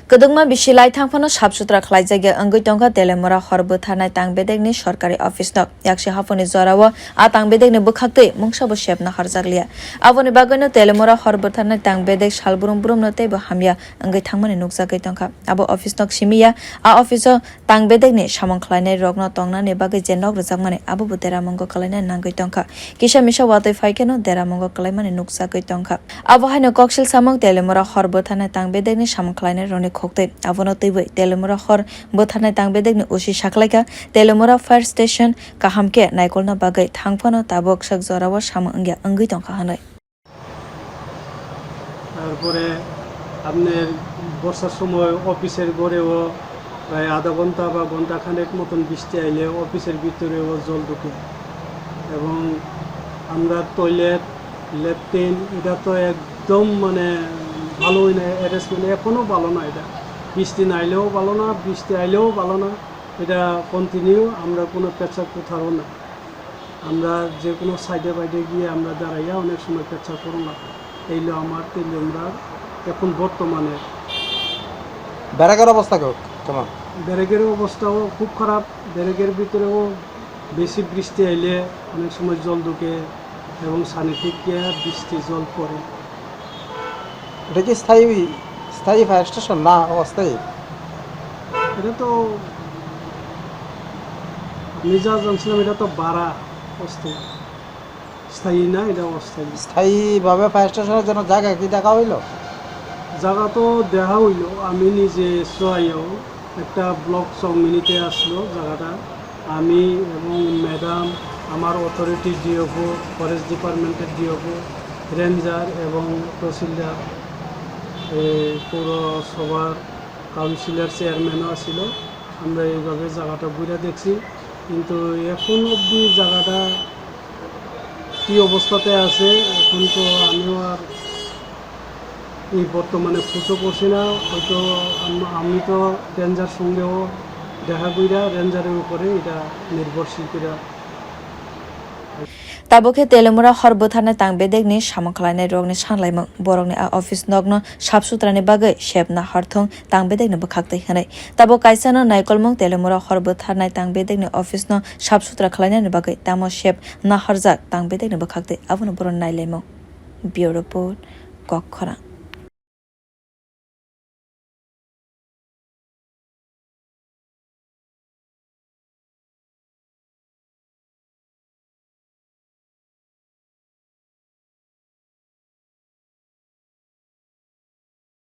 Kwduk bisi thangphano sab sutra khwlaijak ungwi tongkha Teliamura horbwthar tangbedek सरकारी office nok yakshi hafoni jorao a tangbedek ni bwkhaktwi mungsabo shepna harjakliya aboni bagwino Teliamura horbwthar tangbedek salburum burum no teibo hamya ungwi thangmani nukjagwi tongkha abo office nok simiya a office o tangbedek ni samwng khwlainai rokno tongnani bagwi je nok rwjakmani abo bo deramwngo khwlainai nangwi tongkha kisa misa watui phai keno deramwngo khwlaimani nukjagwi tongkha abo haino kok silsamwng Teliamura horbwthar tangbedek ni samwng khwlainai rokni khokte abono teibo Teliamura horbwthar tangbedek ni usi saklaika Teliamura fire station kahamke naikolna bagai thangphano tabok sak jorao samwng ungwi tongkha hwnui তারপরে আপনার বর্ষার সময় অফিসের ঘরেও প্রায় আধা ঘন্টা বা ঘন্টা খানেক মতন বৃষ্টি আইলে অফিসের ভিতরেও জল ঢুকে এবং আমরা টয়লেট ল্যাট্রিন এটা তো একদম মানে ভালোই না অ্যারেঞ্জমেন্ট এখনও ভালো না এটা বৃষ্টি না আইলেও ভালো না বৃষ্টি আইলেও ভালো না এটা কন্টিনিউ আমরা কোনো পেচ্ছাপ কোথাও না আমরা যে কোনো সাইডে বাইডে গিয়ে আমরা দাঁড়াইয়া অনেক সময় পেচ্ছাপ করো না এইলো আমার তেলিয়ামরা এখন বর্তমানে ব্যারাকের অবস্থা কেমন ব্যারাকের অবস্থাও খুব খারাপ ব্যারাকের ভিতরেও বেশি বৃষ্টি আইলে অনেক সময় জল ঢুকে এবং সানি থেকে বৃষ্টি জল পড়ে এটা কি স্থায়ী ফায়ার স্টেশন না অস্থায়ী এটা তো আমি যা জানছিলাম এটা তো বাড়া অস্থায়ী স্থায়ী না এটা অস্থায়ী স্থায়ীভাবে ফায়ার স্টেশনের জন্য জায়গা কি দেখা হইলো জায়গা তো দেখা হইলো আমি নিজে সোয়াইও একটা ব্লক মিনিটে আসলো জায়গাটা আমি এবং ম্যাডাম আমার অথরিটি ডিওপো ফরেস্ট ডিপার্টমেন্টের ডিওপো রেঞ্জার এবং তহসিলদার পৌরসভার কাউন্সিলর চেয়ারম্যানও আসছিল আমরা এইভাবে জায়গাটা ঘুরে দেখছি কিন্তু এখন অবধি জায়গাটা কী অবস্থাতে আছে এখন তো আমিও আর এই বর্তমানে খুঁজো করছি না হয়তো আমি তো রেঞ্জার সঙ্গেও দেখা কইরা রেঞ্জারের উপরে এটা নির্ভরশীল করে tabokhe Teliamura horbwthar tangbedek ni samwng khwlainai rokni sanlaimung borokni a office nokno sab sutrani bagai shepna harthong tangbedek ni bwkhaktwi hwnui tabo kaisa no naikolmung Teliamura horbwthar tangbedek ni office no sab sutra khwlainai ni bagai tamo shep na harjak tangbedek ni bwkhaktwi abono boron nailaimung bureau report kokhora।